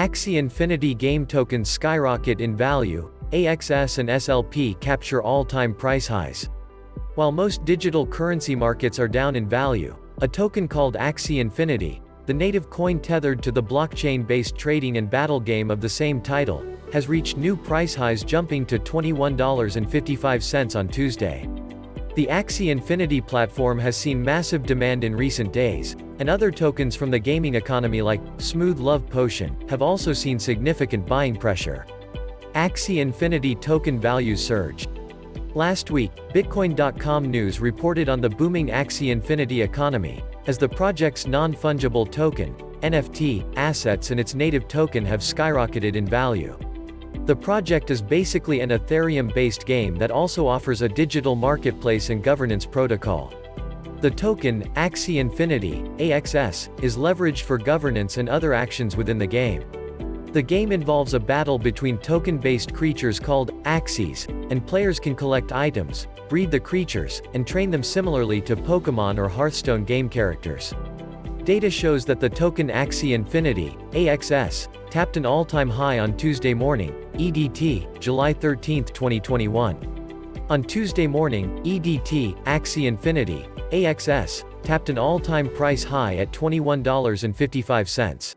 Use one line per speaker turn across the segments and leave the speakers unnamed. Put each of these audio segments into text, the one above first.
Axie Infinity game tokens skyrocket in value, AXS and SLP capture all-time price highs. While most digital currency markets are down in value, a token called Axie Infinity, the native coin tethered to the blockchain-based trading and battle game of the same title, has reached new price highs, jumping to $21.55 on Tuesday. The Axie Infinity platform has seen massive demand in recent days, and other tokens from the gaming economy like Smooth Love Potion have also seen significant buying pressure. Axie Infinity token values surged. Last week, Bitcoin.com News reported on the booming Axie Infinity economy, as the project's non-fungible token, NFT, assets and its native token have skyrocketed in value. The project is basically an Ethereum-based game that also offers a digital marketplace and governance protocol. The token, Axie Infinity, AXS, is leveraged for governance and other actions within the game. The game involves a battle between token-based creatures called Axies, and players can collect items, breed the creatures, and train them similarly to Pokemon or Hearthstone game characters. Data shows that the token Axie Infinity, AXS, tapped an all-time high on Tuesday morning, EDT, July 13, 2021. On Tuesday morning, EDT, Axie Infinity, AXS, tapped an all-time price high at $21.55.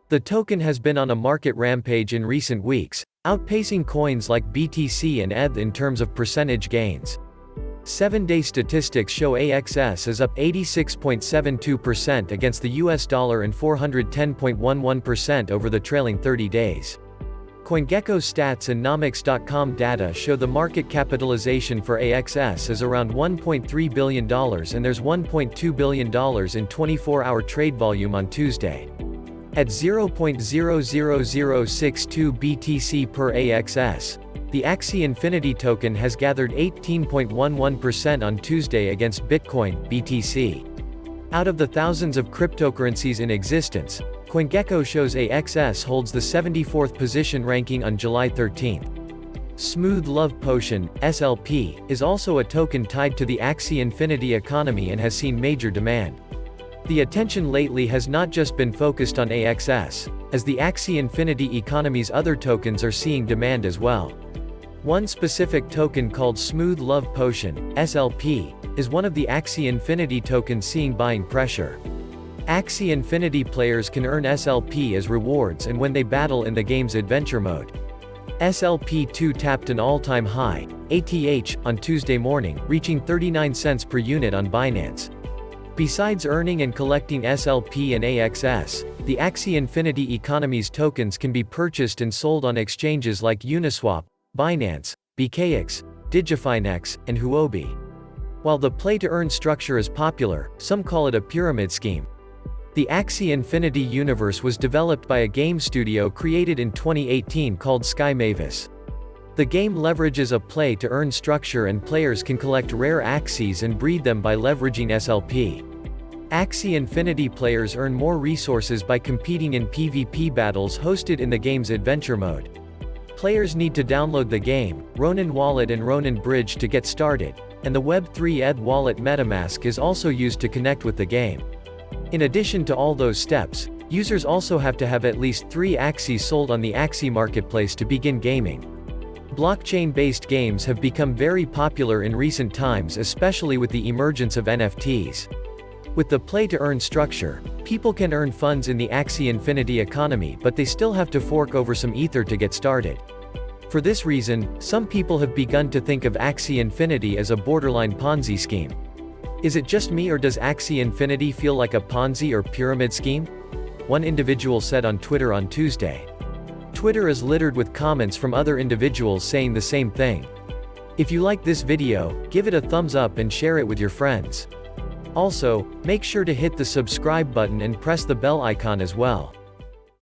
The token has been on a market rampage in recent weeks, outpacing coins like BTC and ETH in terms of percentage gains. 7-day statistics show AXS is up 86.72% against the US dollar and 410.11% over the trailing 30 days. CoinGecko stats and Nomics.com data show the market capitalization for AXS is around $1.3 billion and there's $1.2 billion in 24-hour trade volume on Tuesday. At 0.00062 BTC per AXS, the Axie Infinity token has gathered 18.11% on Tuesday against Bitcoin, BTC. Out of the thousands of cryptocurrencies in existence, CoinGecko shows AXS holds the 74th position ranking on July 13. Smooth Love Potion, SLP, is also a token tied to the Axie Infinity economy and has seen major demand. The attention lately has not just been focused on AXS, as the Axie Infinity economy's other tokens are seeing demand as well. One specific token called Smooth Love Potion, SLP, is one of the Axie Infinity tokens seeing buying pressure. Axie Infinity players can earn SLP as rewards and when they battle in the game's adventure mode. SLP2 tapped an all-time high, ATH, on Tuesday morning, reaching 39 cents per unit on Binance. Besides earning and collecting SLP and AXS, the Axie Infinity economy's tokens can be purchased and sold on exchanges like Uniswap, Binance, BKX, Digifinex, and Huobi. While the play-to-earn structure is popular, some call it a pyramid scheme. The Axie Infinity universe was developed by a game studio created in 2018 called Sky Mavis. The game leverages a play-to-earn structure and players can collect rare Axies and breed them by leveraging SLP. Axie Infinity players earn more resources by competing in PvP battles hosted in the game's adventure mode. Players need to download the game, Ronin wallet and Ronin bridge to get started, and the Web3 ETH wallet MetaMask is also used to connect with the game. In addition to all those steps, users also have to have at least 3 Axies sold on the Axie marketplace to begin gaming. Blockchain-based games have become very popular in recent times, especially with the emergence of NFTs. With the play-to-earn structure, people can earn funds in the Axie Infinity economy, but they still have to fork over some Ether to get started. For this reason, some people have begun to think of Axie Infinity as a borderline Ponzi scheme. Is it just me or does Axie Infinity feel like a Ponzi or pyramid scheme? One individual said on Twitter on Tuesday. Twitter is littered with comments from other individuals saying the same thing. If you like this video, give it a thumbs up and share it with your friends. Also, make sure to hit the subscribe button and press the bell icon as well.